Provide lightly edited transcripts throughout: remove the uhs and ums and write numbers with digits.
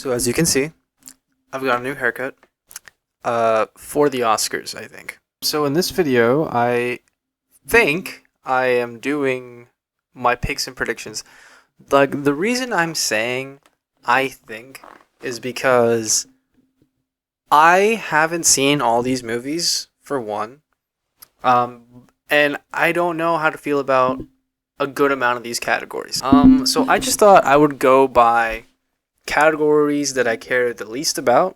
So as you can see, I've got a new haircut for the Oscars, I think. So in this video, I think I am doing my picks and predictions. Like, the reason I'm saying I think is because I haven't seen all these movies, for one. And I don't know how to feel about a good amount of these categories. So I just thought I would go by categories that I care the least about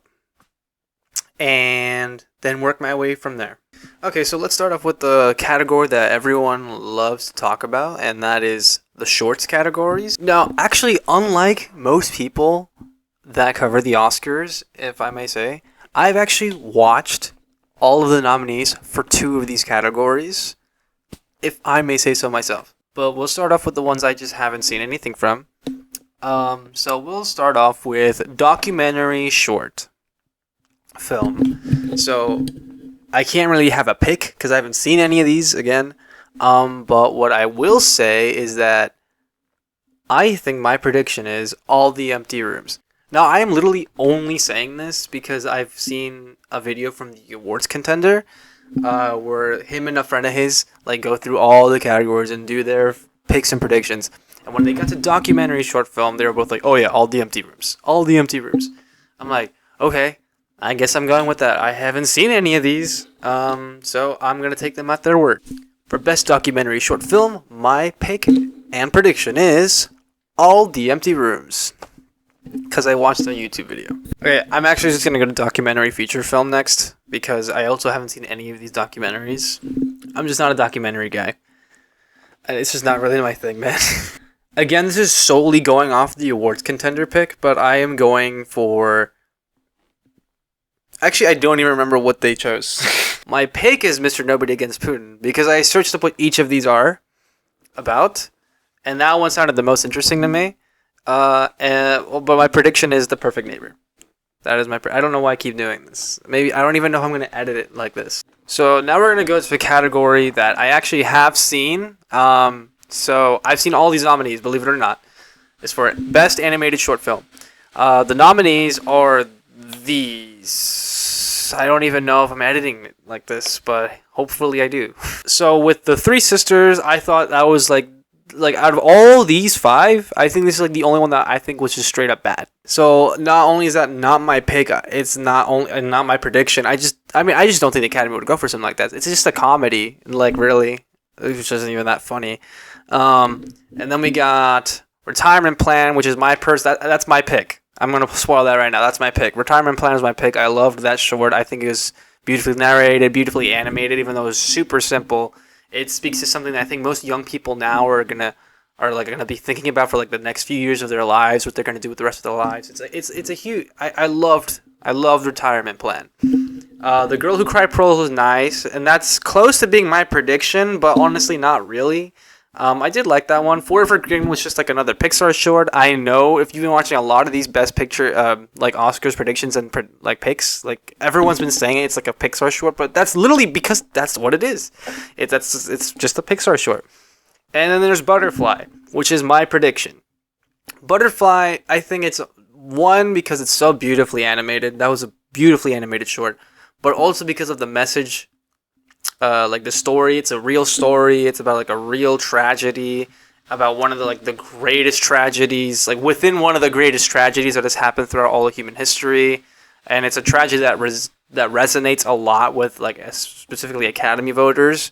and then work my way from there. Okay, so let's start off with the category that everyone loves to talk about, and that is the shorts categories. Now, actually, unlike most people that cover the Oscars, if I may say, I've actually watched all of the nominees for two of these categories, if I may say so myself. But we'll start off with the ones I just haven't seen anything from. So we'll start off with documentary short film. So I can't really have a pick because I haven't seen any of these again. But what I will say is that I think my prediction is All the Empty Rooms. Now, I am literally only saying this because I've seen a video from the awards contender where him and a friend of his go through all the categories and do their picks and predictions. And when they got to documentary short film, they were both like, "Oh yeah, All the Empty Rooms. All the Empty Rooms." I'm like, okay, I guess I'm going with that. I haven't seen any of these, so I'm going to take them at their word. For best documentary short film, my pick and prediction is All the Empty Rooms, because I watched a YouTube video. Okay, I'm actually just going to go to documentary feature film next, because I also haven't seen any of these documentaries. I'm just not a documentary guy. It's just not really my thing, man. Again, this is solely going off the awards contender pick, but I am going for... Actually, I don't even remember what they chose. My pick is Mr. Nobody Against Putin, because I searched up what each of these are about, and that one sounded the most interesting to me. But my prediction is The Perfect Neighbor. That is my... I don't know why I keep doing this. Maybe I don't even know how I'm going to edit it like this. So now we're going to go to a category that I actually have seen. So I've seen all these nominees, believe it or not. It's for Best Animated Short Film. The nominees are these. I don't even know if I'm editing it like this, but hopefully I do. So with The Three Sisters, I thought that was like out of all these five, I think this is the only one that I think was just straight up bad. So not only is that not my pick, it's not my prediction. I just don't think the Academy would go for something like that. It's just a comedy, really, which isn't even that funny. And then we got Retirement Plan, which is my that's my pick. I'm gonna spoil that right now. That's my pick. Retirement Plan is my pick. I loved that short. I think it was beautifully narrated, beautifully animated, even though it was super simple. It speaks to something that I think most young people now are gonna be thinking about for the next few years of their lives, what they're gonna do with the rest of their lives. It's a huge. I loved Retirement Plan. The Girl Who Cried Pearls was nice, and that's close to being my prediction, but honestly not really. I did like that one. Forever Green was just another Pixar short. I know if you've been watching a lot of these Best Picture Oscars predictions and picks, everyone's been saying it's like a Pixar short, but that's literally because that's what it is. It's just a Pixar short. And then there's Butterfly, which is my prediction. Butterfly, I think it's one because it's so beautifully animated. That was a beautifully animated short, but also because of the message. The story, it's a real story. It's about a real tragedy, about one of the greatest tragedies, within one of the greatest tragedies that has happened throughout all of human history, and it's a tragedy that resonates a lot with specifically Academy voters.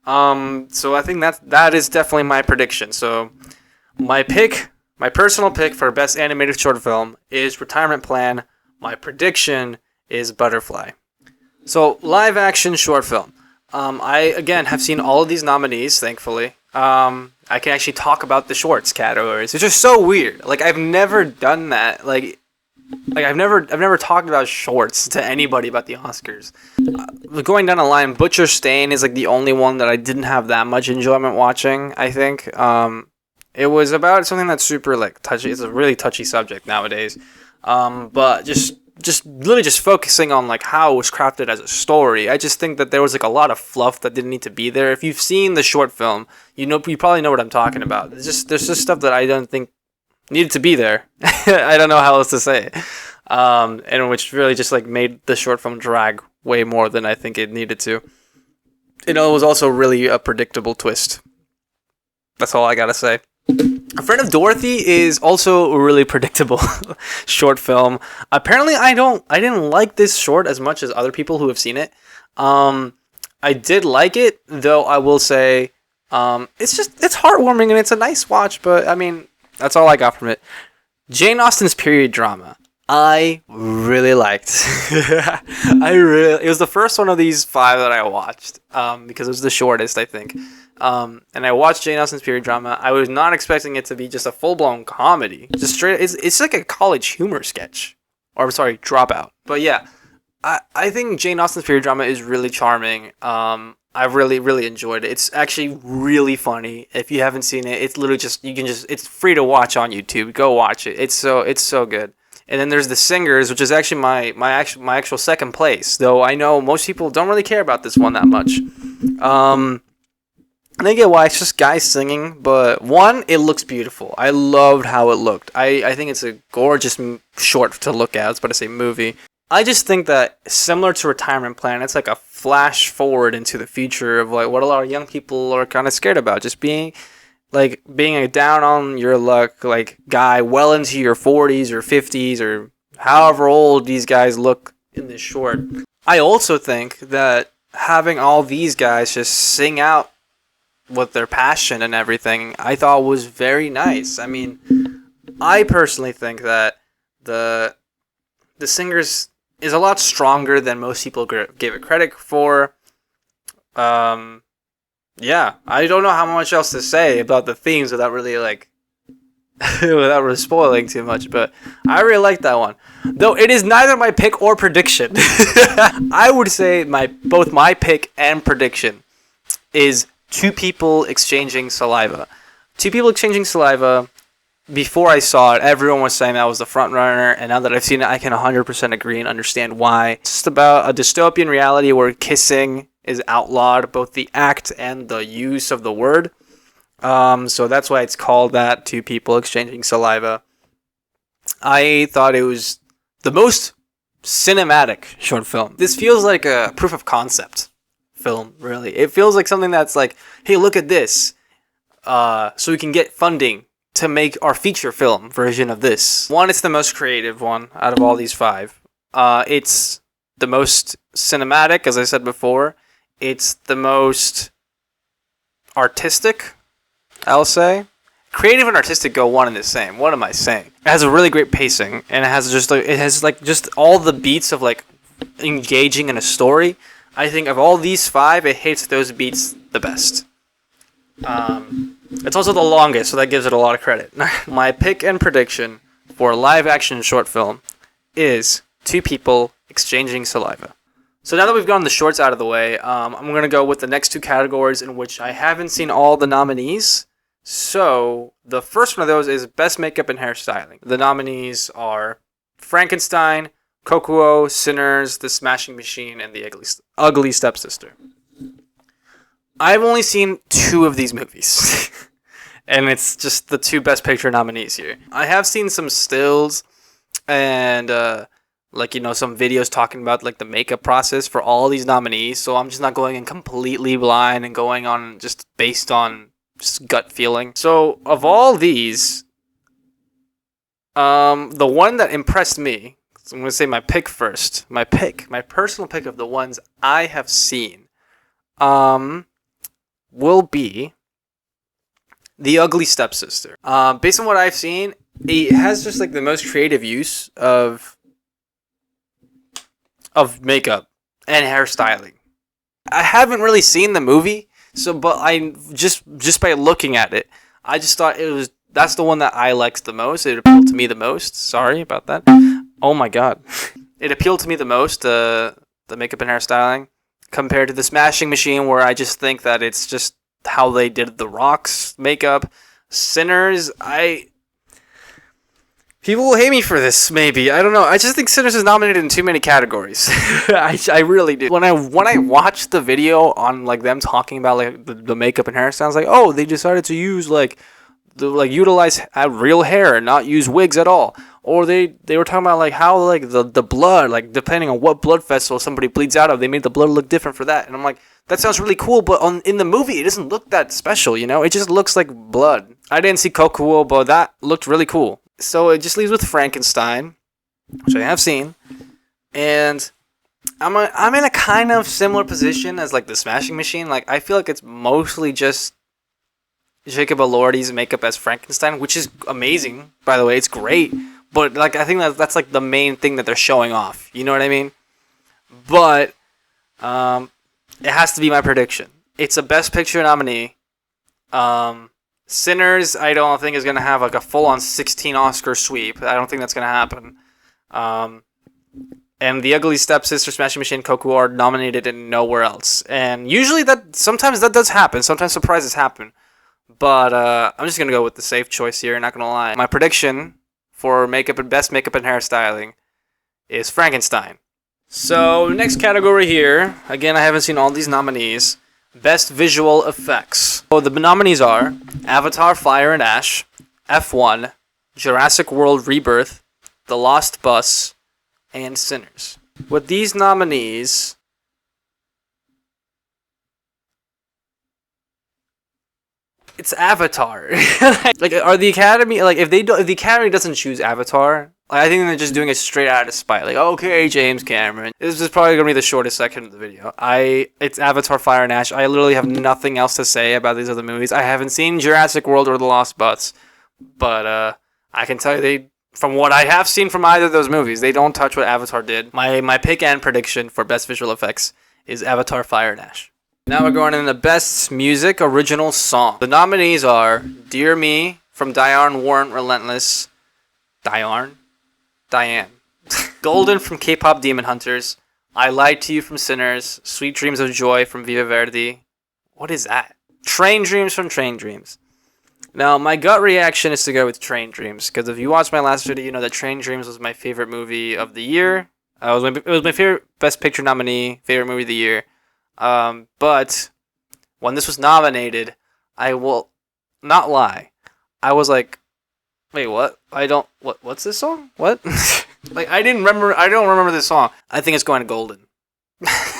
So I think that is definitely my prediction. So my personal pick for best animated short film is Retirement Plan. My prediction is Butterfly. So live action short film. I, again, have seen all of these nominees, thankfully. I can actually talk about the shorts categories, which is so weird. I've never done that. I've never talked about shorts to anybody about the Oscars. Going down the line, Butcher Stain is, the only one that I didn't have that much enjoyment watching, I think. It was about something that's super, touchy. It's a really touchy subject nowadays. But just focusing on how it was crafted as a story. I just think that there was a lot of fluff that didn't need to be there. If you've seen the short film, you probably know what I'm talking about. There's just stuff that I don't think needed to be there. I don't know how else to say it. And which really just like made the short film drag way more than I think it needed to. You know, it was also really a predictable twist. That's all I gotta say. A Friend of Dorothy is also a really predictable short film. Apparently, I didn't like this short as much as other people who have seen it. I did like it, though. I will say, it's heartwarming and it's a nice watch. But I mean, that's all I got from it. Jane Austen's period drama, I really liked. It was the first one of these 5 that I watched, because it was the shortest, I think. And I watched Jane Austen's period drama. I was not expecting it to be just a full-blown comedy. Just straight, it's like a college humor sketch. Or, I'm sorry, Dropout. But yeah, I think Jane Austen's period drama is really charming. I really, really enjoyed it. It's actually really funny. If you haven't seen it, it's literally it's free to watch on YouTube. Go watch it. It's so good. And then there's The Singers, which is actually my actual second place. Though I know most people don't really care about this one that much. And I get why, it's just guys singing, but one, it looks beautiful. I loved how it looked. I think it's a gorgeous short to look at. I was about to say movie. I just think that similar to Retirement Plan, it's like a flash forward into the future of like what a lot of young people are kind of scared about. Just being a down on your luck like guy well into your 40s or 50s or however old these guys look in this short. I also think that having all these guys just sing out with their passion and everything, I thought was very nice. I mean, I personally think that the Singers is a lot stronger than most people give it credit for. Yeah, I don't know how much else to say about the themes without really without really spoiling too much, but I really like that one. Though it is neither my pick or prediction. I would say both my pick and prediction is Two People Exchanging Saliva. Two People Exchanging Saliva, before I saw it, everyone was saying that was the front runner, and now that I've seen it, I can 100% agree and understand why. It's just about a dystopian reality where kissing is outlawed, both the act and the use of the word. So that's why it's called that, Two People Exchanging Saliva. I thought it was the most cinematic short film. This feels like a proof of concept film, really. It feels like something that's like, hey, look at this. So we can get funding to make our feature film version of this. One, it's the most creative one out of all these 5. It's the most cinematic, as I said before. It's the most artistic, I'll say. Creative and artistic go one and the same. What am I saying? It has a really great pacing, and it has just all the beats of like engaging in a story. I think of all these 5, it hits those beats the best. It's also the longest, so that gives it a lot of credit. My pick and prediction for a live-action short film is Two People Exchanging Saliva. So now that we've gotten the shorts out of the way, I'm going to go with the next 2 categories in which I haven't seen all the nominees. So the first one of those is Best Makeup and Hairstyling. The nominees are Frankenstein, Kokuo, Sinners, The Smashing Machine, and The Ugly Stepsister. I've only seen 2 of these movies, and it's just the 2 Best Picture nominees here. I have seen some stills and some videos talking about like the makeup process for all these nominees, so I'm just not going in completely blind and going on just based on just gut feeling. So of all these, the one that impressed me, so I'm going to say my pick first. My personal pick of the ones I have seen, will be The Ugly Stepsister. Based on what I've seen, it has just like the most creative use of makeup and hairstyling. I haven't really seen the movie, but I just by looking at it, I just thought that's the one that I liked the most. It appealed to me the most. Sorry about that. Oh my god. It appealed to me the most, the makeup and hairstyling, compared to The Smashing Machine, where I just think that it's just how they did The Rock's makeup. Sinners, people will hate me for this, maybe. I don't know. I just think Sinners is nominated in too many categories. I really do. When I watched the video on like them talking about like the makeup and hairstyles, I was like, oh, they decided to use like like utilize real hair and not use wigs at all. Or they were talking about like how like the blood, like depending on what blood vessel somebody bleeds out of, they made the blood look different for that. And I'm like, that sounds really cool, but in the movie it doesn't look that special, you know? It just looks like blood. I didn't see Kokuo, but that looked really cool. So it just leaves with Frankenstein, which I have seen, and I'm in a kind of similar position as like the Smashing Machine. Like I feel like it's mostly just Jacob Elordi's makeup as Frankenstein, which is amazing, by the way. It's great. But like I think that's like the main thing that they're showing off. You know what I mean? But it has to be my prediction. It's a Best Picture nominee. Sinners, I don't think is gonna have like a full-on 16 Oscar sweep. I don't think that's gonna happen. And The Ugly Stepsister, Smashing Machine, Kokuo are nominated and nowhere else. And usually sometimes that does happen. Sometimes surprises happen. But I'm just gonna go with the safe choice here. Not gonna lie. My prediction for makeup and best makeup and hairstyling is Frankenstein. So next category here. Again, I haven't seen all these nominees. Best visual effects. So the nominees are Avatar: Fire and Ash, F1, Jurassic World: Rebirth, The Lost Bus, and Sinners. With these nominees, it's Avatar. Like, are the Academy like if the Academy doesn't choose Avatar, like, I think they're just doing it straight out of spite. Like, okay, James Cameron, this is probably gonna be the shortest section of the video. It's Avatar: Fire and Ash. I literally have nothing else to say about these other movies. I haven't seen Jurassic World or The Lost Bus, but I can tell you from what I have seen from either of those movies, they don't touch what Avatar did. My pick and prediction for best visual effects is Avatar: Fire and Ash. Now we're going into Best Music Original Song. The nominees are Dear Me from Diane Warren Relentless. Diane? Golden from K-Pop Demon Hunters. I Lied to You from Sinners. Sweet Dreams of Joy from Viva Verdi. What is that? Train Dreams from Train Dreams. Now, my gut reaction is to go with Train Dreams, because if you watched my last video, you know that Train Dreams was my favorite movie of the year. It was my favorite Best Picture nominee, favorite movie of the year. But when this was nominated, I will not lie. I was like, wait, what? What's this song? What? Like, I don't remember this song. I think it's going to Golden.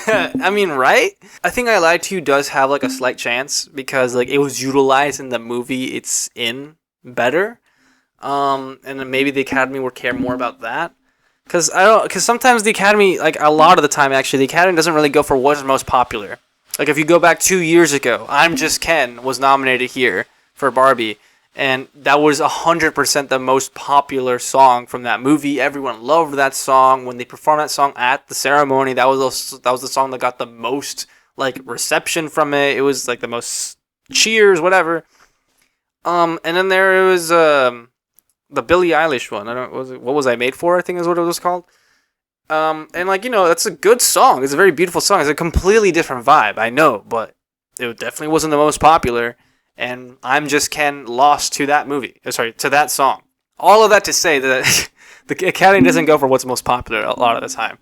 I mean, right? I think I Lied to You does have like a slight chance because like it was utilized in the movie it's in better. And then maybe the Academy would care more about that. Because sometimes the Academy, like a lot of the time actually, the Academy doesn't really go for what's most popular. Like if you go back 2 years ago, I'm Just Ken was nominated here for Barbie, and that was 100% the most popular song from that movie. Everyone loved that song. When they performed that song at the ceremony, that was the song that got the most like reception from it. It was like the most cheers, whatever. And then there was the Billie Eilish one. What was I Made For? I think is what it was called. And like, you know, that's a good song. It's a very beautiful song. It's a completely different vibe, I know, but it definitely wasn't the most popular. And I'm Just Ken lost to that to that song. All of that to say that the Academy doesn't go for what's most popular a lot of the time.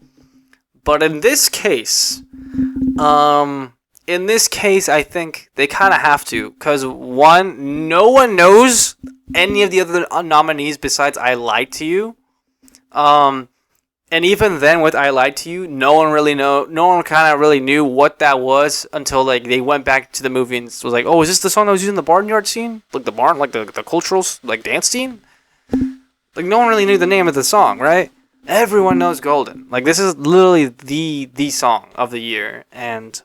But in this case, I think they kind of have to, because one, no one knows any of the other nominees besides I Lied to You. And even then, with I Lied to You, no one kind of really knew what that was until like they went back to the movie and was like, "Oh, is this the song that was used in the barnyard scene? Like the barn, like the cultural like dance scene?" Like no one really knew the name of the song, right? Everyone knows Golden. Like this is literally the song of the year, and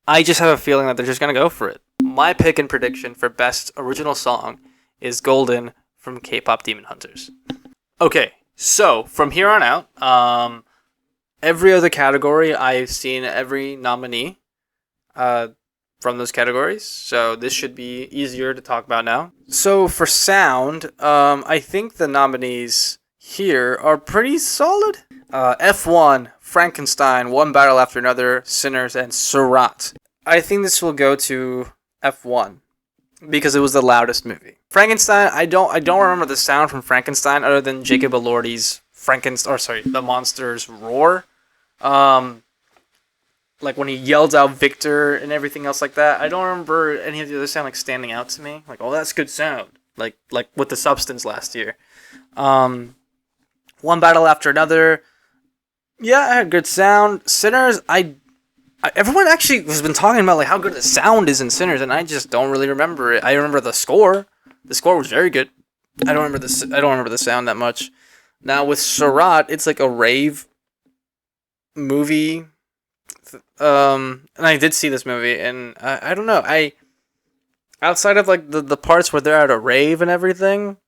I just have a feeling that they're just gonna go for it. My pick and prediction for best original song is Golden from K-Pop Demon Hunters. Okay. So, from here on out, every other category, I've seen every nominee from those categories. So, this should be easier to talk about now. So, for sound, I think the nominees here are pretty solid. F1, Frankenstein, One Battle After Another, Sinners, and Surat. I think this will go to F1 because it was the loudest movie. Frankenstein, I don't remember the sound from Frankenstein other than Jacob Elordi's The Monster's Roar. like when he yells out Victor and everything else like that. I don't remember any of the other sound like standing out to me. Like, oh, that's good sound. Like with the Substance last year. One Battle After Another. Yeah, I had good sound. Sinners, everyone actually has been talking about like how good the sound is in Sinners, and I just don't really remember it. I remember the score. The score was very good. I don't remember the sound that much. Now with Seurat, it's like a rave movie. And I did see this movie, and I don't know. Outside of like the parts where they're at a rave and everything,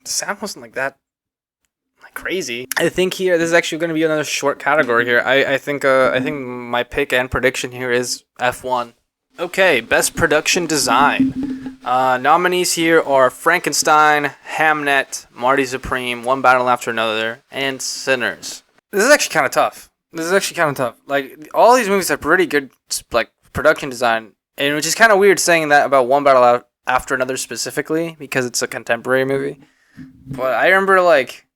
the sound wasn't like that like crazy. I think here this is actually going to be another short category here. I think my pick and prediction here is F1. Okay, best production design. Nominees here are Frankenstein, Hamnet, Marty Supreme, One Battle After Another, and Sinners. This is actually kind of tough. Like, all these movies have pretty good, like, production design, and which is kind of weird saying that about One Battle After Another specifically, because it's a contemporary movie. But I remember, like,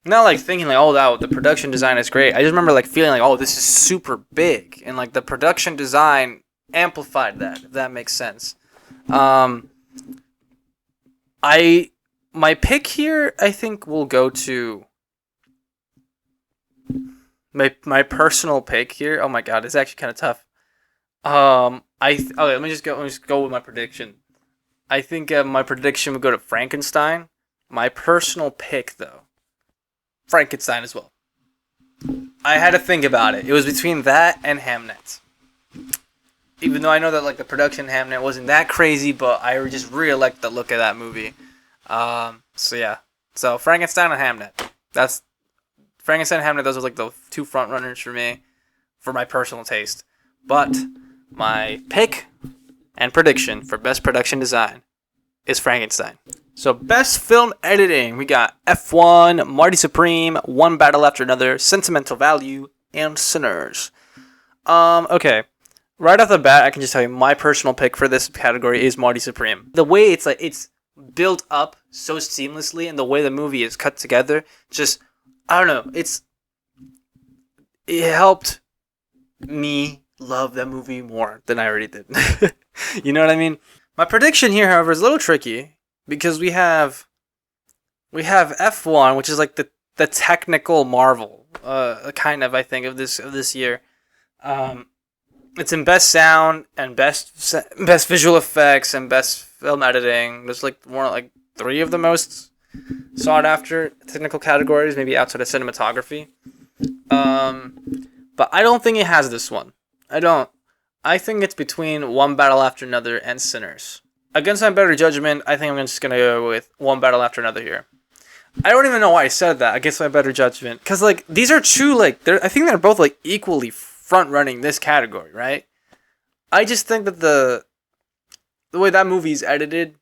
not, like, thinking, like, oh, that the production design is great. I just remember, like, feeling like, oh, this is super big, and, like, the production design amplified that, if that makes sense. My pick here, I think, will go to my personal pick here. Oh my god, it's actually kind of tough. Okay, let me just go with my prediction. I think my prediction would go to Frankenstein. My personal pick, though, Frankenstein as well. I had to think about it. It was between that and Hamnet. Even though I know that like the production Hamnet wasn't that crazy, but I just really liked the look of that movie. So yeah. So Frankenstein and Hamnet. That's Frankenstein and Hamnet. Those are like the two front runners for me, for my personal taste. But my pick and prediction for best production design is Frankenstein. So best film editing, we got F1, Marty Supreme, One Battle After Another, Sentimental Value, and Sinners. Okay. Right off the bat, I can just tell you my personal pick for this category is Marty Supreme. The way it's built up so seamlessly, and the way the movie is cut together, just I don't know. It helped me love that movie more than I already did. You know what I mean? My prediction here, however, is a little tricky because we have F1, which is like the technical marvel, kind of I think of this year. It's in best sound and best visual effects and best film editing. There's like more like 3 of the most sought after technical categories, maybe outside of cinematography. But I don't think it has this one. I don't. I think it's between One Battle After Another and Sinners. Against my better judgment, I think I'm just gonna go with One Battle After Another here. I don't even know why I said that. Against my better judgment, because like these are two like I think they're both like equally front running this category, right? I just think that the way that movie's edited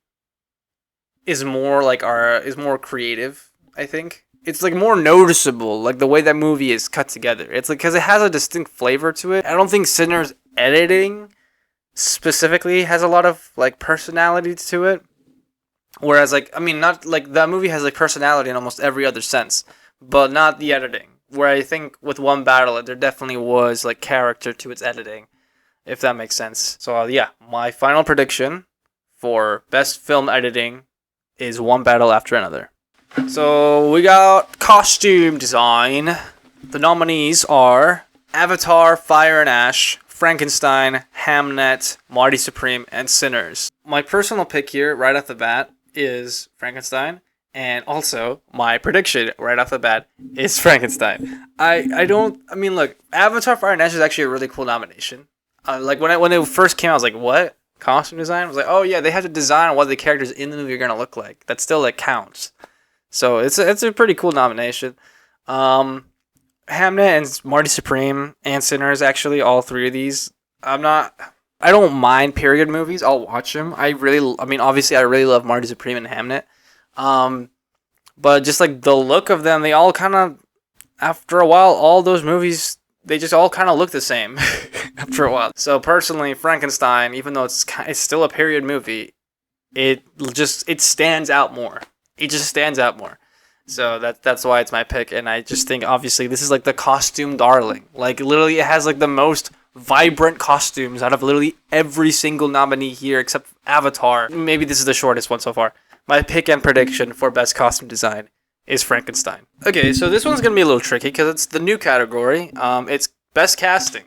is more more creative. I think it's like more noticeable, like the way that movie is cut together. It's like because it has a distinct flavor to it. I don't think Sinners editing specifically has a lot of like personality to it. Whereas like I mean not like that movie has like personality in almost every other sense, but not the editing. Where I think with One Battle, there definitely was like character to its editing, if that makes sense. So yeah, my final prediction for best film editing is One Battle After Another. So we got costume design. The nominees are Avatar, Fire and Ash, Frankenstein, Hamnet, Marty Supreme, and Sinners. My personal pick here, right off the bat, is Frankenstein. And also, my prediction right off the bat is Frankenstein. Look, Avatar Fire and Ash is actually a really cool nomination. Like, when it first came out, I was like, what? Costume design? I was like, oh yeah, they have to design what the characters in the movie are going to look like. That still, like, counts. So, it's a pretty cool nomination. Hamnet and Marty Supreme and Sinners, actually, all 3 of these. I don't mind period movies. I'll watch them. Obviously, I really love Marty Supreme and Hamnet. But just like the look of them, they all kind of, after a while, all those movies, they just all kind of look the same after a while. So personally, Frankenstein, even though it's still a period movie, it stands out more. It just stands out more. So that's why it's my pick, and I just think obviously this is like the costume darling. Like literally, it has like the most vibrant costumes out of literally every single nominee here except Avatar. Maybe this is the shortest one so far. My pick and prediction for best costume design is Frankenstein. Okay, so this one's gonna be a little tricky because it's the new category. It's best casting.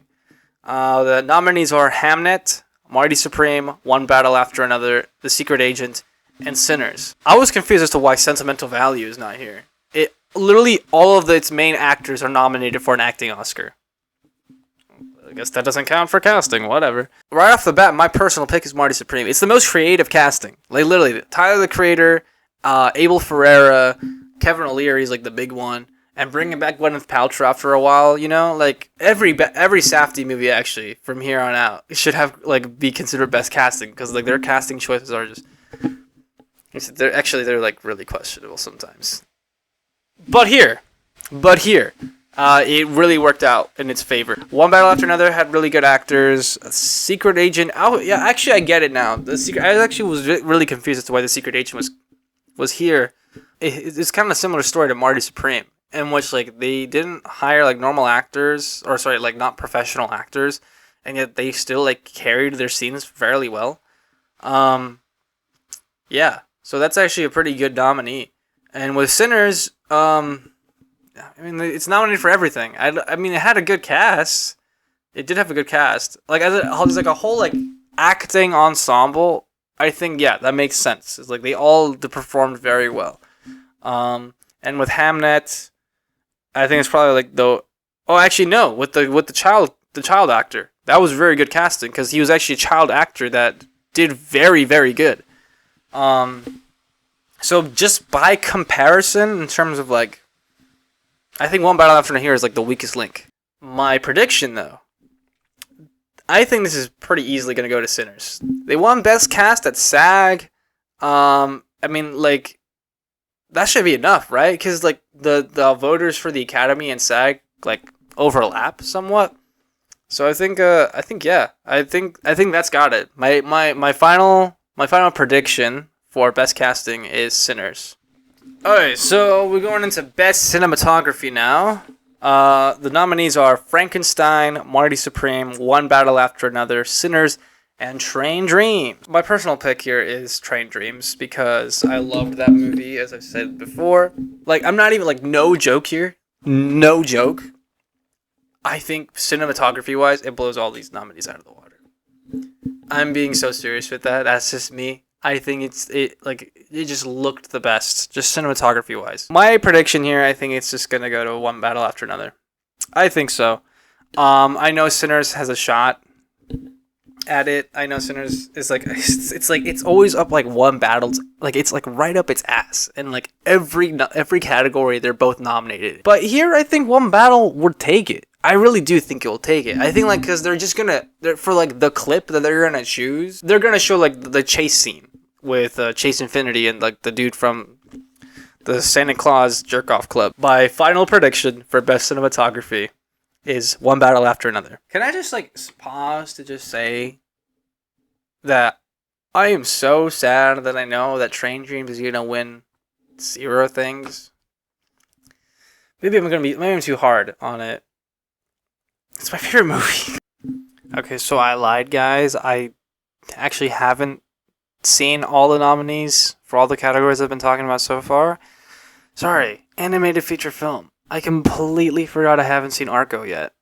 The nominees are Hamnet, Marty Supreme, One Battle After Another, The Secret Agent, and Sinners. I was confused as to why Sentimental Value is not here. It literally all of its main actors are nominated for an acting Oscar. I guess that doesn't count for casting, whatever. Right off the bat, my personal pick is Marty Supreme. It's the most creative casting. Like literally, Tyler the Creator, Abel Ferrara, Kevin O'Leary is like the big one, and bringing back Gwyneth Paltrow after a while. You know, like every Safdie movie actually from here on out should have like be considered best casting because like their casting choices are just. They're like really questionable sometimes. But here, it really worked out in its favor. One Battle After Another had really good actors. Secret Agent. Oh yeah, actually I get it now. I actually was really confused as to why the Secret Agent was here. It's kind of a similar story to Marty Supreme, in which like they didn't hire like normal actors, or sorry, like not professional actors, and yet they still like carried their scenes fairly well. Yeah. So that's actually a pretty good nominee. And with Sinners, I mean, it's nominated for everything. I mean, it had a good cast. It did have a good cast. Like, there's like a whole like acting ensemble. I think that makes sense. It's like they all performed very well. And with Hamnet, I think it's probably like with the child actor, that was very good casting because he was actually a child actor that did very, very good. So just by comparison, in terms of like, I think One Battle After Another here is like the weakest link. My prediction, though, I think this is pretty easily gonna go to Sinners. They won Best Cast at SAG. I mean, like, that should be enough, right? Because like the voters for the Academy and SAG like overlap somewhat. So I think that's got it. My final prediction for best casting is Sinners. Alright, so we're going into best cinematography now. The nominees are Frankenstein, Marty Supreme, One Battle After Another, Sinners, and Train Dreams. My personal pick here is Train Dreams because I loved that movie, as I said before. Like, I'm not even like no joke here. No joke. I think cinematography-wise, it blows all these nominees out of the water. I'm being so serious with that. That's just me. I think it just looked the best, just cinematography wise. My prediction here, I think it's just gonna go to One Battle After Another. I think so. I know Sinners has a shot at it. I know Sinners is like it's always up like one battle, like it's like right up its ass, and like every category they're both nominated. But here, I think One Battle would take it. I really do think it will take it. I think like because they're for like the clip that they're gonna choose, they're gonna show like the chase scene with Chase Infinity and like the dude from the Santa Claus Jerk Off Club. My final prediction for best cinematography is One Battle After Another. Can I just like pause to just say that I am so sad that I know that Train Dreams is gonna win 0 things. Maybe I'm too hard on it. It's my favorite movie. Okay, so I lied, guys. I actually haven't seen all the nominees for all the categories I've been talking about so far. Sorry, animated feature film. I completely forgot I haven't seen Arco yet.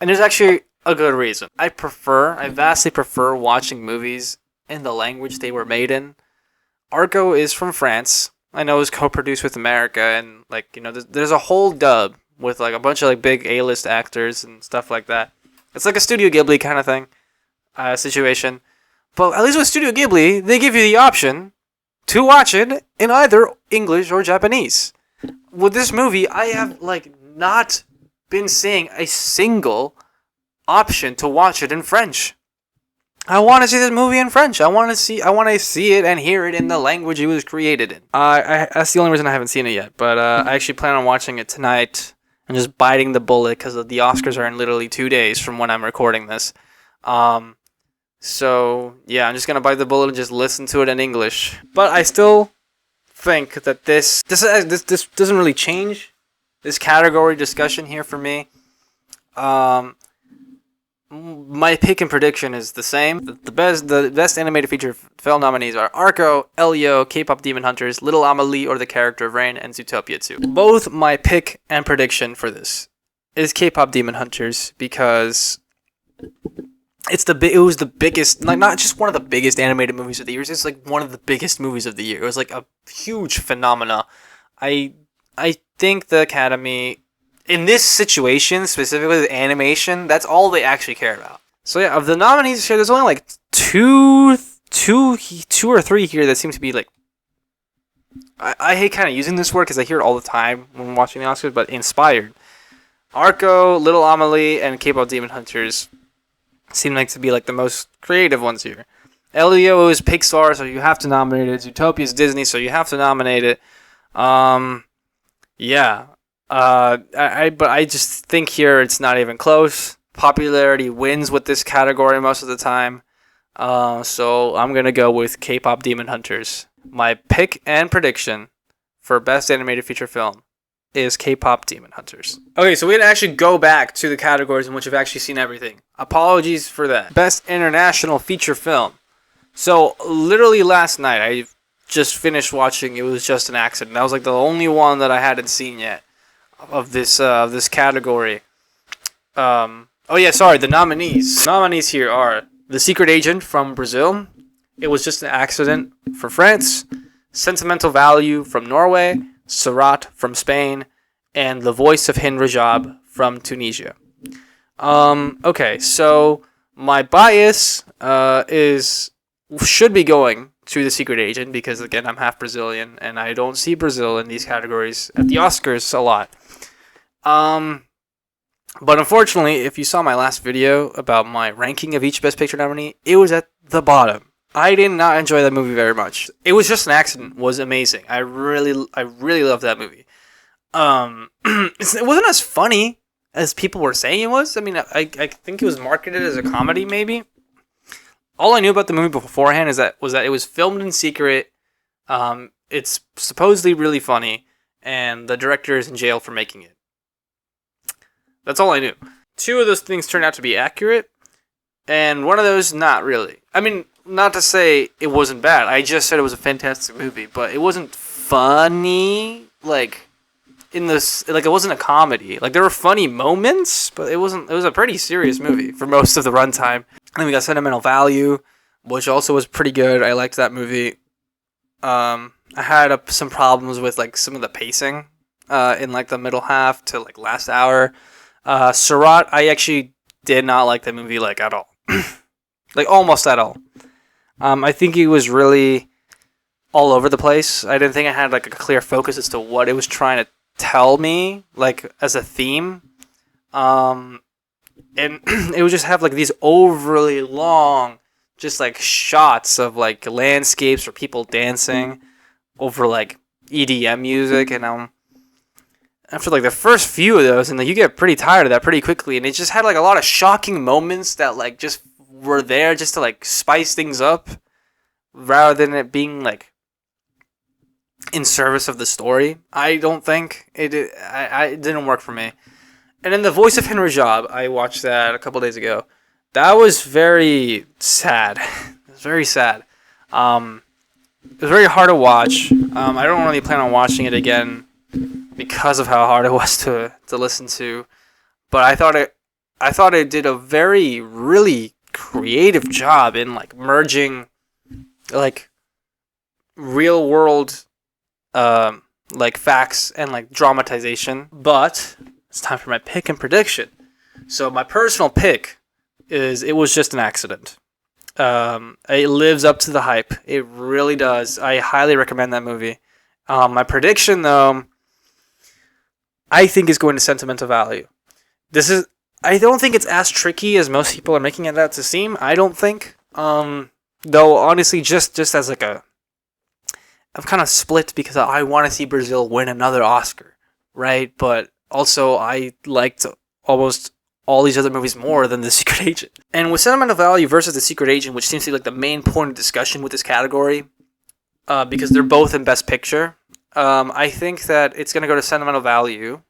And there's actually a good reason. I vastly prefer watching movies in the language they were made in. Arco is from France. I know it was co-produced with America, and like, you know, there's a whole dub with like a bunch of like big A-list actors and stuff like that. It's like a Studio Ghibli kind of thing, situation. But at least with Studio Ghibli, they give you the option to watch it in either English or Japanese. With this movie, I have like not been seeing a single option to watch it in French. I want to see this movie in French. I want to see it and hear it in the language it was created in. That's the only reason I haven't seen it yet. But I actually plan on watching it tonight and just biting the bullet because the Oscars are in literally 2 days from when I'm recording this. So yeah, I'm just gonna bite the bullet and just listen to it in English. But I still think that this doesn't really change this category discussion here for me. My pick and prediction is the same. The best animated feature film nominees are Arco, Elio, K-pop Demon Hunters, Little Amelie or the Character of Rain, and Zootopia 2. Both my pick and prediction for this is K-pop Demon Hunters because it was the biggest, like not just one of the biggest animated movies of the year. It's like one of the biggest movies of the year. It was like a huge phenomena. I think the Academy, in this situation, specifically the animation, that's all they actually care about. So yeah, of the nominees here, there's only like two or three here that seem to be like, I hate kind of using this word because I hear it all the time when watching the Oscars, but inspired. Arco, Little Amelie, and K-pop Demon Hunters seem like to be like the most creative ones here. Elio is Pixar, so you have to nominate it. Zootopia is Disney, so you have to nominate it. Yeah. But I just think here it's not even close. Popularity wins with this category most of the time. So I'm gonna go with K-pop Demon Hunters. My pick and prediction for best animated feature film is K-pop Demon Hunters. Okay, so we're gonna actually go back to the categories in which I've actually seen everything. Apologies for that. Best international feature film. So literally last night I just finished watching It Was Just an Accident. That was like the only one that I hadn't seen yet of this category. The nominees. Nominees here are The Secret Agent from Brazil, It Was Just an Accident for France, Sentimental Value from Norway, Surat from Spain, and The Voice of Hind Rajab from Tunisia. Okay, so my bias should be going to The Secret Agent because, again, I'm half Brazilian and I don't see Brazil in these categories at the Oscars a lot. But unfortunately, if you saw my last video about my ranking of each Best Picture nominee, it was at the bottom. I did not enjoy that movie very much. It Was Just an Accident was amazing. I really loved that movie. It wasn't as funny as people were saying it was. I mean, I think it was marketed as a comedy, maybe. All I knew about the movie beforehand was that it was filmed in secret. It's supposedly really funny, and the director is in jail for making it. That's all I knew. Two of those things turned out to be accurate, and one of those not really. I mean, not to say it wasn't bad. I just said it was a fantastic movie, but it wasn't funny. Like it wasn't a comedy. Like there were funny moments, but it wasn't. It was a pretty serious movie for most of the runtime. And then we got Sentimental Value, which also was pretty good. I liked that movie. I had some problems with like some of the pacing in like the middle half to like last hour. Surat, I actually did not like the movie like at all. Like almost at all. I think it was really all over the place. I didn't think I had like a clear focus as to what it was trying to tell me, like as a theme. And it would just have like these overly long, just like shots of like landscapes or people dancing over like EDM music, and after like the first few of those, and like you get pretty tired of that pretty quickly, and it just had like a lot of shocking moments that like just were there just to like spice things up rather than it being like in service of the story. I don't think it didn't work for me. And then The Voice of Hind Rajab, I watched that a couple days ago. That was very sad. It was very sad. It was very hard to watch. I don't really plan on watching it again because of how hard it was to listen to. But I thought it did a really creative job in like merging like real world like facts and like dramatization. But it's time for my pick and prediction. So my personal pick is It Was Just an Accident. It lives up to the hype. It really does. I highly recommend that movie. My prediction, though, I think is going to Sentimental Value. I don't think it's as tricky as most people are making it out to seem. I don't think. Though, honestly, just as like I'm kind of split because I want to see Brazil win another Oscar, right? But also, I liked almost all these other movies more than The Secret Agent. And with Sentimental Value versus The Secret Agent, which seems to be like the main point of discussion with this category, because they're both in Best Picture. I think that it's going to go to Sentimental Value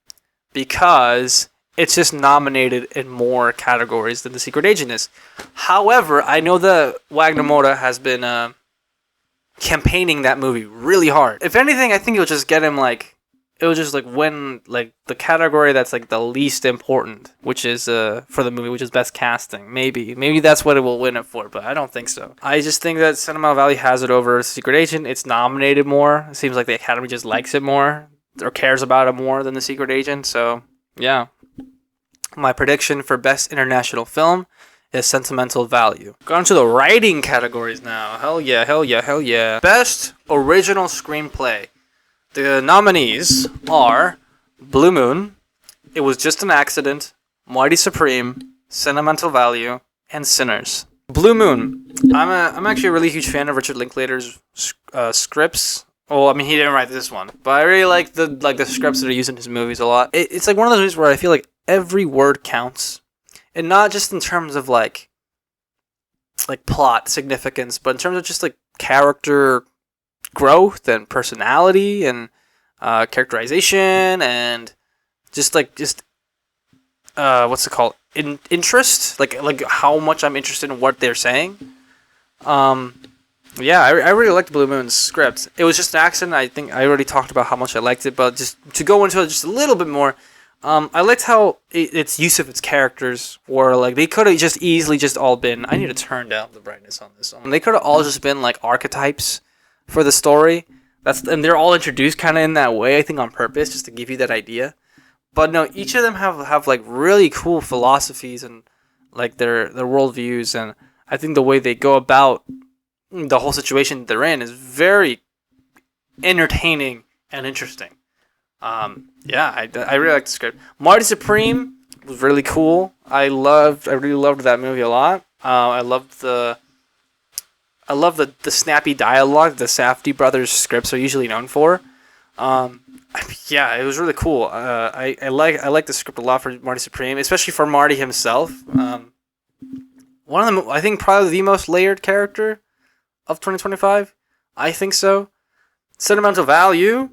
because it's just nominated in more categories than The Secret Agent is. However, I know that Wagner Moura has been campaigning that movie really hard. If anything, I think it'll just get him it'll just win the category that's the least important, which is for the movie, which is best casting. Maybe that's what it will win it for, but I don't think so. I just think that Sentimental Value has it over Secret Agent. It's nominated more. It seems like the Academy just likes it more or cares about it more than the Secret Agent. So yeah, my prediction for best international film is Sentimental Value. Going to the writing categories now. Hell yeah, hell yeah, hell yeah. Best original screenplay. The nominees are Blue Moon, It Was Just an Accident, Mighty Supreme, Sentimental Value, and Sinners. Blue Moon. I'm actually a really huge fan of Richard Linklater's scripts. Well, I mean, he didn't write this one, but I really like the scripts that are used in his movies a lot. It's one of those movies where I feel like every word counts, and not just in terms of plot significance, but in terms of just character growth and personality and characterization and just what's it called, interest, like how much I'm interested in what they're saying. Yeah, I really liked Blue Moon's script. It was just an accident. I think I already talked about how much I liked it, but just to go into it just a little bit more, I liked how its use of its characters were they could have just easily just all been. I need to turn down the brightness on this one. They could have all just been archetypes for the story. And they're all introduced kind of in that way, I think on purpose, just to give you that idea. But no, each of them have really cool philosophies and their worldviews, and I think the way they go about the whole situation they're in is very entertaining and interesting. Yeah, I really like the script. Mighty Supreme was really cool. I really loved that movie a lot. I love the snappy dialogue the Safdie brothers scripts are usually known for. Yeah, it was really cool. I like the script a lot for Mighty Supreme, especially for Marty himself. One of them, I think, probably the most layered character of 2025. I think so. Sentimental Value,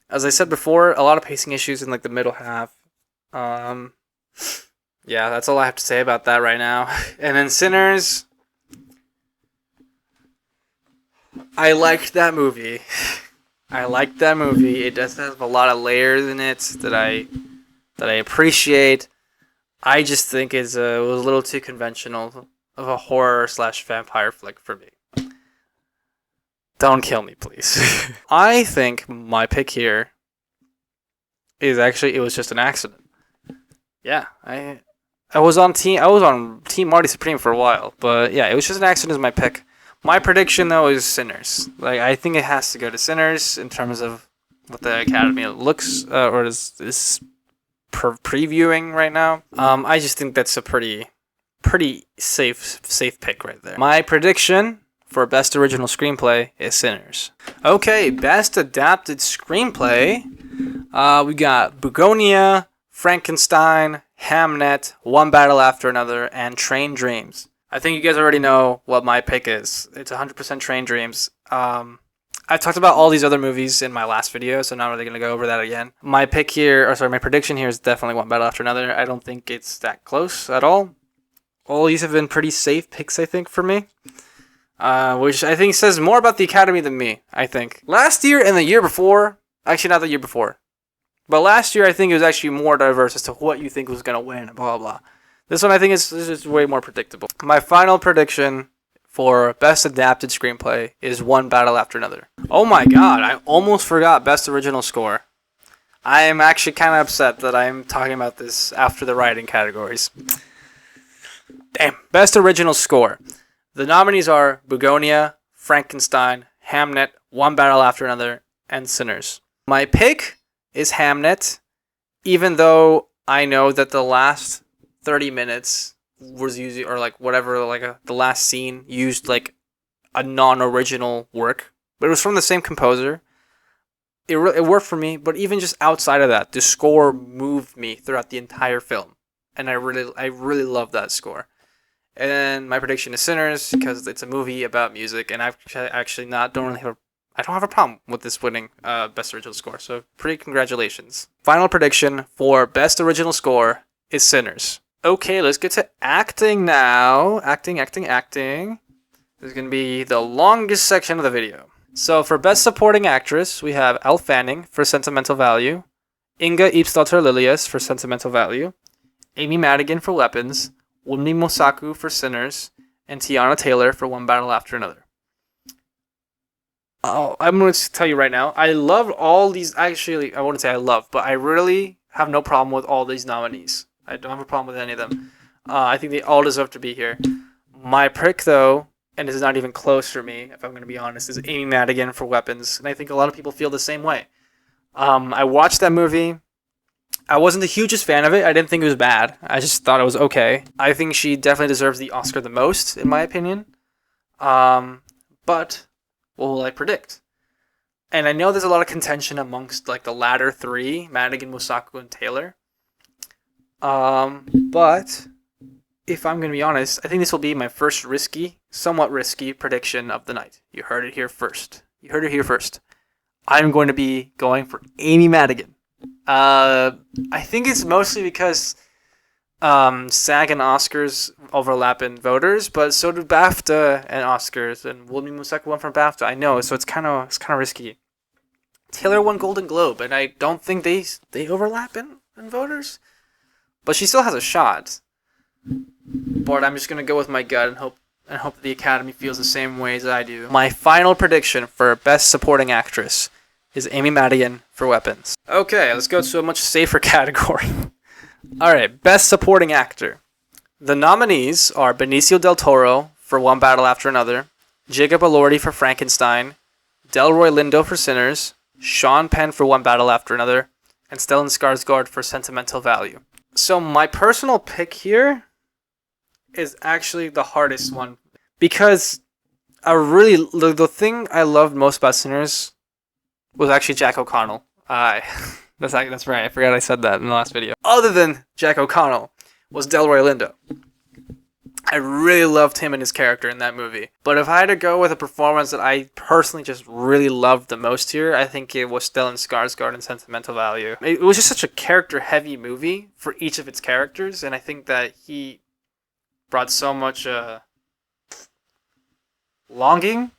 as I said before, a lot of pacing issues in the middle half. Yeah, that's all I have to say about that right now. And then Sinners, I liked that movie. It does have a lot of layers in it that I appreciate. I just think it was a little too conventional of a horror / vampire flick for me. Don't kill me, please. I think my pick here is actually It Was Just an Accident. Yeah, I was on team Marty Supreme for a while, but yeah, It Was Just an Accident is my pick. My prediction though is Sinners. I think it has to go to Sinners in terms of what the Academy looks or is previewing right now. I just think that's a pretty safe pick right there. My prediction for Best Original Screenplay is Sinners. Okay, Best Adapted Screenplay. We got Bugonia, Frankenstein, Hamnet, One Battle After Another, and Train Dreams. I think you guys already know what my pick is. It's 100% Train Dreams. I talked about all these other movies in my last video, so not really going to go over that again. My prediction here is definitely One Battle After Another. I don't think it's that close at all. All these have been pretty safe picks, I think, for me. Which I think says more about the Academy than me, I think. Last year and the year before, actually not the year before, but last year I think it was actually more diverse as to what you think was going to win, blah, blah, blah. This one I think is way more predictable. My final prediction for Best Adapted Screenplay is One Battle After Another. Oh my god, I almost forgot Best Original Score. I am actually kind of upset that I'm talking about this after the writing categories. Damn. Best Original Score. The nominees are Bugonia, Frankenstein, Hamnet, One Battle After Another, and Sinners. My pick is Hamnet, even though I know that the last 30 minutes was using, or the last scene used a non-original work, but it was from the same composer. It worked for me, but even just outside of that, the score moved me throughout the entire film, and I really love that score. And my prediction is Sinners because it's a movie about music, and I've actually don't really have I don't have a problem with this winning Best Original Score, so pretty congratulations. Final prediction for Best Original Score is Sinners. Okay, let's get to acting now. Acting. This is going to be the longest section of the video. So for Best Supporting Actress, we have Elle Fanning for Sentimental Value, Inga Ipsdottir Lillias for Sentimental Value, Amy Madigan for Weapons, Wunmi Mosaku for Sinners, and Tiana Taylor for One Battle After Another. Oh, I'm going to tell you right now, I love all these. Actually, I wouldn't say I love, but I really have no problem with all these nominees. I don't have a problem with any of them. I think they all deserve to be here. My pick, though, and this is not even close for me, if I'm going to be honest, is Amy Madigan for Weapons. And I think a lot of people feel the same way. I watched that movie. I wasn't the hugest fan of it. I didn't think it was bad. I just thought it was okay. I think she definitely deserves the Oscar the most, in my opinion. But what will I predict? And I know there's a lot of contention amongst like the latter three, Madigan, Mosaku, and Taylor. But if I'm going to be honest, I think this will be my first somewhat risky prediction of the night. You heard it here first. I'm going to be going for Amy Madigan. I think it's mostly because SAG and Oscars overlap in voters, but so do BAFTA and Oscars, and Wunmi Mosaku won from BAFTA. I know, so it's kind of risky. Taylor won Golden Globe, and I don't think they overlap in voters, but she still has a shot. But I'm just gonna go with my gut and hope that the Academy feels the same way as I do. My final prediction for Best Supporting Actress is Amy Madigan for Weapons. Okay, let's go to a much safer category. Alright, Best Supporting Actor. The nominees are Benicio del Toro for One Battle After Another, Jacob Elordi for Frankenstein, Delroy Lindo for Sinners, Sean Penn for One Battle After Another, and Stellan Skarsgård for Sentimental Value. So my personal pick here is actually the hardest one, because the thing I loved most about Sinners was actually Jack O'Connell. That's right. I forgot I said that in the last video. Other than Jack O'Connell was Delroy Lindo. I really loved him and his character in that movie. But if I had to go with a performance that I personally just really loved the most here, I think it was Stellan Skarsgård in Sentimental Value. It was just such a character-heavy movie for each of its characters, and I think that he brought so much longing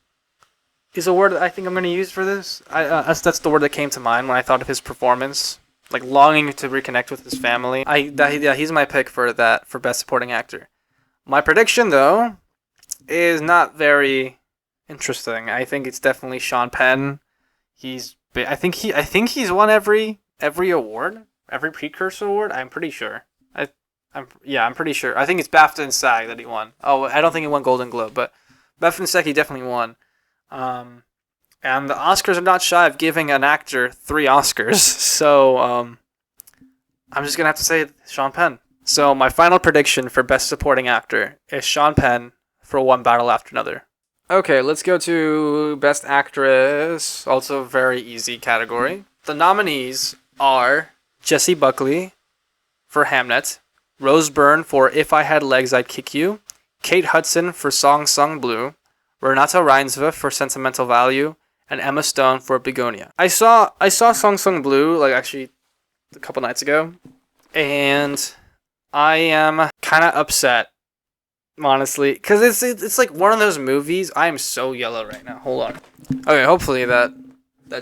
is a word that I think I'm going to use for this. That's the word that came to mind when I thought of his performance. Like longing to reconnect with his family. He's my pick for Best Supporting Actor. My prediction, though, is not very interesting. I think it's definitely Sean Penn. I think he's won every award, every precursor award. I'm pretty sure. I'm pretty sure. I think it's BAFTA and SAG that he won. Oh, I don't think he won Golden Globe, but BAFTA and SAG he definitely won. And the Oscars are not shy of giving an actor 3 Oscars, so I'm just gonna have to say Sean Penn. So my final prediction for Best Supporting Actor is Sean Penn for One Battle After Another. Okay, let's go to Best Actress, also a very easy category. The nominees are Jessie Buckley for Hamnet, Rose Byrne for If I Had Legs I'd Kick You, Kate Hudson for Song Sung Blue, Renata Reinsve for Sentimental Value, and Emma Stone for Begonia. I saw Song Sung Blue actually a couple nights ago, and I am kind of upset, honestly, because it's like one of those movies. I am so yellow right now. Hold on. Okay, hopefully that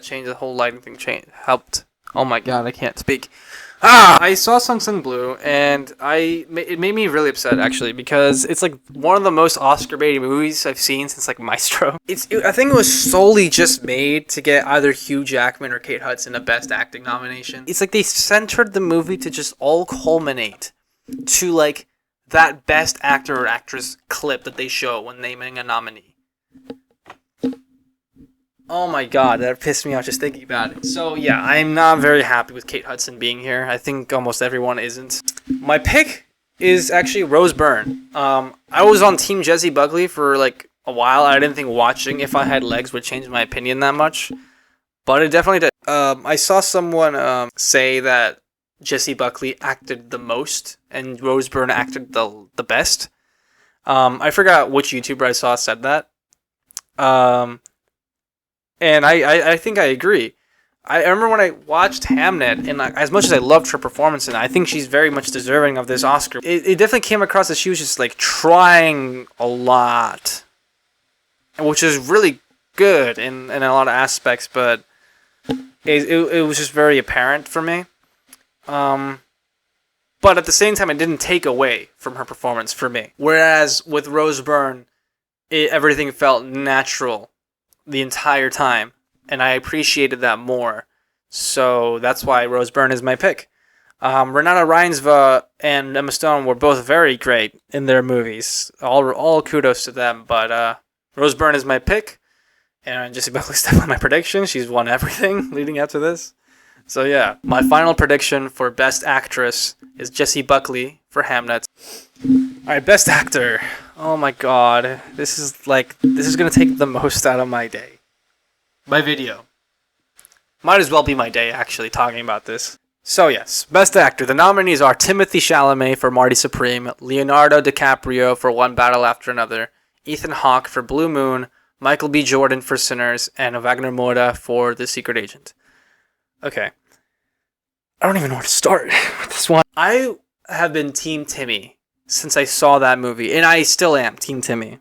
changed, the whole lighting thing helped. Oh my god, I can't speak. I saw Song Sung Blue, and it made me really upset, actually, because it's like one of the most Oscar-baited movies I've seen since like Maestro. I think it was solely just made to get either Hugh Jackman or Kate Hudson a Best Acting nomination. It's like they centered the movie to just all culminate to like that Best Actor or Actress clip that they show when naming a nominee. Oh my god, that pissed me off just thinking about it. So yeah, I'm not very happy with Kate Hudson being here. I think almost everyone isn't. My pick is actually Rose Byrne. I was on Team Jessie Buckley for like a while. I didn't think watching If I Had Legs would change my opinion that much, but it definitely did. I saw someone say that Jessie Buckley acted the most and Rose Byrne acted the best. I forgot which YouTuber I saw said that. And I think I agree. I remember when I watched Hamnet, and like, as much as I loved her performance, and I think she's very much deserving of this Oscar, it definitely came across that she was just like trying a lot, which is really good in a lot of aspects, but it was just very apparent for me. But at the same time, it didn't take away from her performance for me. Whereas with Rose Byrne, everything felt natural the entire time, and I appreciated that more. So that's why Rose Byrne is my pick. Renata Reinsve and Emma Stone were both very great in their movies. All kudos to them. But Rose Byrne is my pick, and Jessie Buckley's definitely my prediction. She's won everything leading up to this. So yeah, my final prediction for Best Actress is Jessie Buckley for Hamnet. Alright, Best Actor. Oh my god. This is gonna take the most out of my day. My video. Might as well be my day, actually, talking about this. So yes, Best Actor. The nominees are Timothée Chalamet for Marty Supreme, Leonardo DiCaprio for One Battle After Another, Ethan Hawke for Blue Moon, Michael B. Jordan for Sinners, and Wagner Moura for The Secret Agent. Okay. I don't even know where to start with this one. I have been Team Timmy since I saw that movie, and I still am Team Timmy.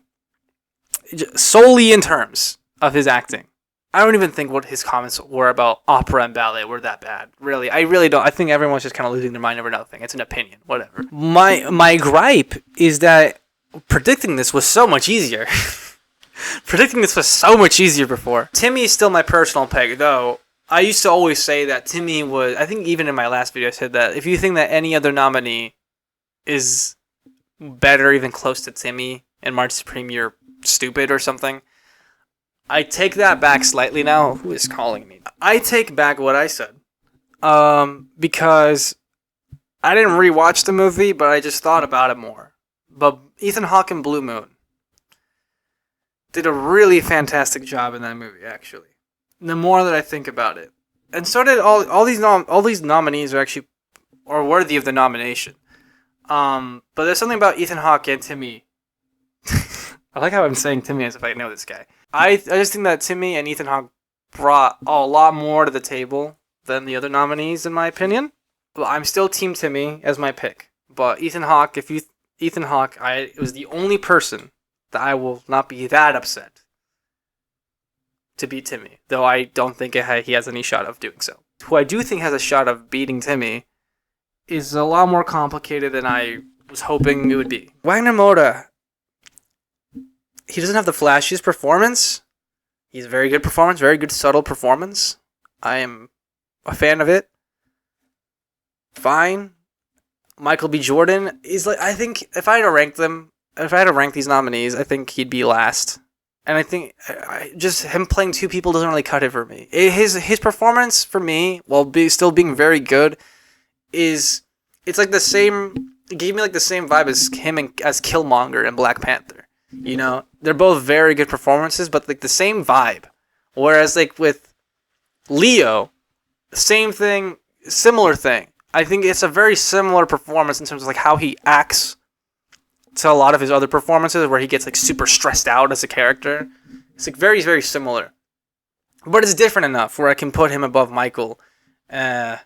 Solely in terms of his acting. I don't even think what his comments were about opera and ballet were that bad. Really, I really don't. I think everyone's just kind of losing their mind over nothing. It's an opinion, whatever. My gripe is that predicting this was so much easier. Predicting this was so much easier before. Timmy is still my personal pick, though. I used to always say that Timmy was... I think even in my last video I said that if you think that any other nominee is better, even close to Timmy and Marty Supreme, you're stupid or something. I take that back slightly now. Who is calling me? I take back what I said. Because I didn't rewatch the movie, but I just thought about it more. But Ethan Hawke and Blue Moon did a really fantastic job in that movie, actually. The more that I think about it, and so did all these nominees are worthy of the nomination. But there's something about Ethan Hawke and Timmy. I like how I'm saying Timmy as if I know this guy. I just think that Timmy and Ethan Hawke brought a lot more to the table than the other nominees, in my opinion. Well, I'm still Team Timmy as my pick, but Ethan Hawke, I was the only person that I will not be that upset to beat Timmy, though I don't think he has any shot of doing so. Who I do think has a shot of beating Timmy is a lot more complicated than I was hoping it would be. Wagner Moura, he doesn't have the flashiest performance. He's a very good performance, very good subtle performance. I am a fan of it. Fine. Michael B. Jordan is I think if I had to rank these nominees, I think he'd be last. And I think just him playing two people doesn't really cut it for me. His performance for me, while still being very good, it's like the same. It gave me like the same vibe as him as Killmonger in Black Panther. You know, they're both very good performances, but like the same vibe. Whereas like with Leo, same thing, similar thing. I think it's a very similar performance in terms of like how he acts to a lot of his other performances where he gets like super stressed out as a character. It's like very, very similar. But it's different enough where I can put him above Michael. Yeah,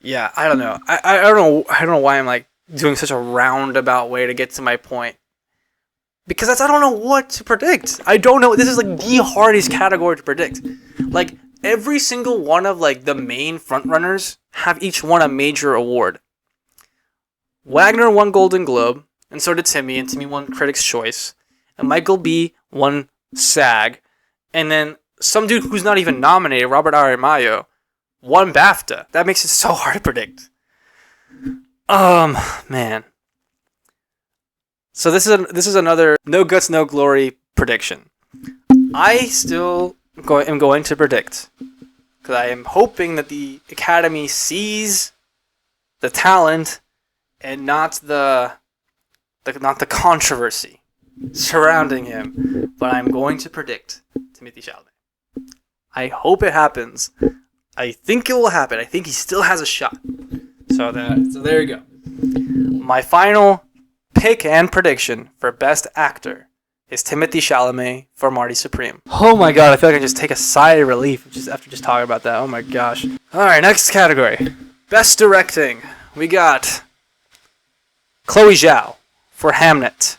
I don't know. I don't know why I'm like doing such a roundabout way to get to my point. Because I don't know what to predict. I don't know. This is like the hardest category to predict. Like every single one of like the main frontrunners have each won a major award. Wagner won Golden Globe. And so did Timmy, and Timmy won Critics' Choice. And Michael B. won SAG. And then some dude who's not even nominated, Robert Aramayo, won BAFTA. That makes it so hard to predict. Man. So this is another No Guts, No Glory prediction. I still am going to predict, because I am hoping that the Academy sees the talent and not the controversy surrounding him, but I'm going to predict Timothée Chalamet. I hope it happens. I think it will happen. I think he still has a shot. So there you go. My final pick and prediction for Best Actor is Timothée Chalamet for Marty Supreme. Oh my god, I feel like I can just take a sigh of relief just after just talking about that. Oh my gosh. Alright, next category. Best Directing. We got Chloe Zhao for Hamnet.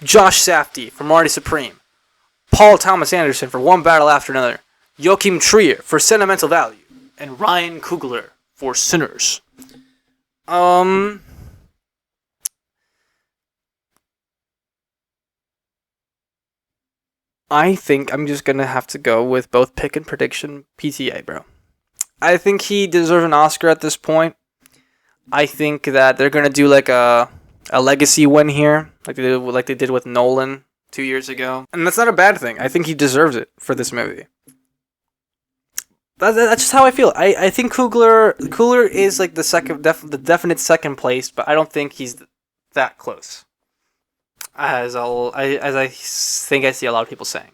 Josh Safdie for Marty Supreme. Paul Thomas Anderson for One Battle After Another. Joachim Trier for Sentimental Value. And Ryan Coogler for Sinners. I think I'm just gonna have to go with both pick and prediction PTA, bro. I think he deserves an Oscar at this point. I think that they're gonna do like a legacy win here, like they did with Nolan 2 years ago, and that's not a bad thing. I think he deserves it for this movie. That's just how I feel. I think Coogler is like the definite second place, but I don't think he's that close. As I think I see a lot of people saying.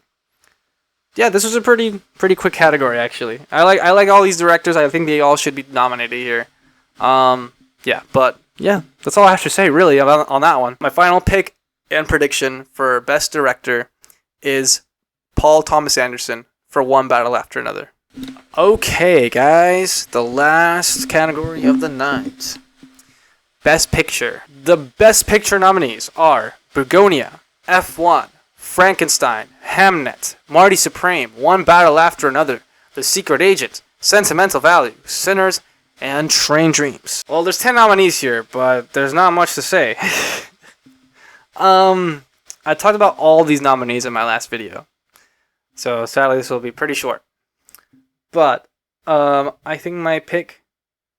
Yeah, this was a pretty quick category actually. I like all these directors. I think they all should be nominated here. Yeah, but yeah, that's all I have to say really on that one. My final pick and prediction for best director is Paul Thomas Anderson for One Battle After Another. Okay, guys, the last category of the night. Best Picture. The Best Picture nominees are Begonia, F1, Frankenstein, Hamnet, Marty Supreme, One Battle After Another, The Secret Agent, Sentimental Value, Sinners, and Train Dreams. Well, there's 10 nominees here, but there's not much to say. I talked about all these nominees in my last video, so sadly this will be pretty short. But I think my pick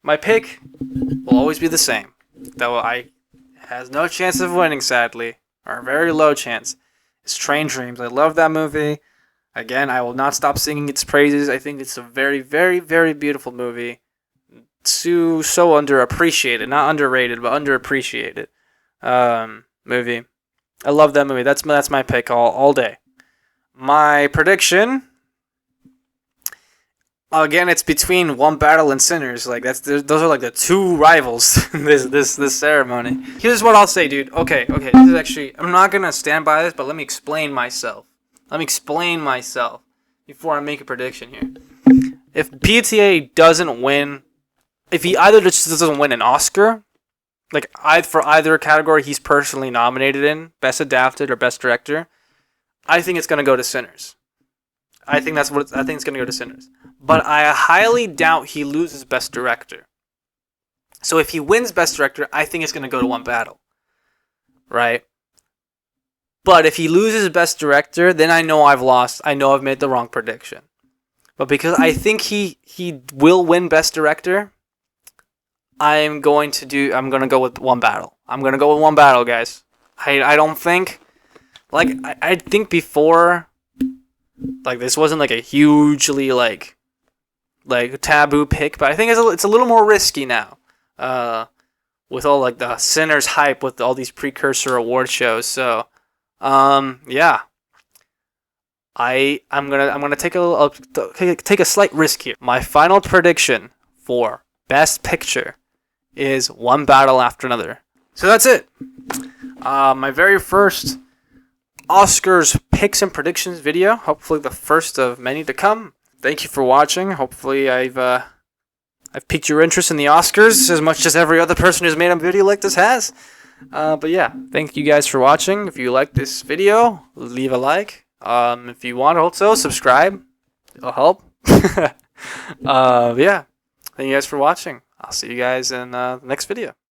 will always be the same. Though I has no chance of winning, sadly, or a very low chance. It's Train Dreams. I love that movie. Again, I will not stop singing its praises. I think it's a very, very, very beautiful movie. So underappreciated, not underrated, but underappreciated movie. I love that movie. That's my pick all day. My prediction. Again, it's between One Battle and Sinners. Like those are like the two rivals in this ceremony. Here's what I'll say, dude. Okay. This is actually, I'm not gonna stand by this, but let me explain myself. Before I make a prediction here. If PTA doesn't win, if he either just doesn't win an Oscar, like for either category he's personally nominated in, Best Adapted or Best Director, I think it's gonna go to Sinners. I think it's gonna go to Sinners. But I highly doubt he loses Best Director. So if he wins Best Director, I think it's gonna go to One Battle. Right? But if he loses Best Director, then I know I've lost. I know I've made the wrong prediction. But because I think he will win Best Director, I'm gonna go with One Battle. I'm gonna go with One Battle, guys. I don't think, like, I think before, like, this wasn't like a hugely like taboo pick, but I think it's a little more risky now. With all like the Sinners hype with all these precursor award shows. So, yeah. I'm gonna take a slight risk here. My final prediction for Best Picture is One Battle After Another. So that's it. My very first Oscars picks and predictions video. Hopefully the first of many to come. Thank you for watching. Hopefully I've piqued your interest in the Oscars as much as every other person who's made a video like this has. But yeah, thank you guys for watching. If you like this video, leave a like. If you want, also subscribe. It'll help. Yeah. Thank you guys for watching. I'll see you guys in the next video.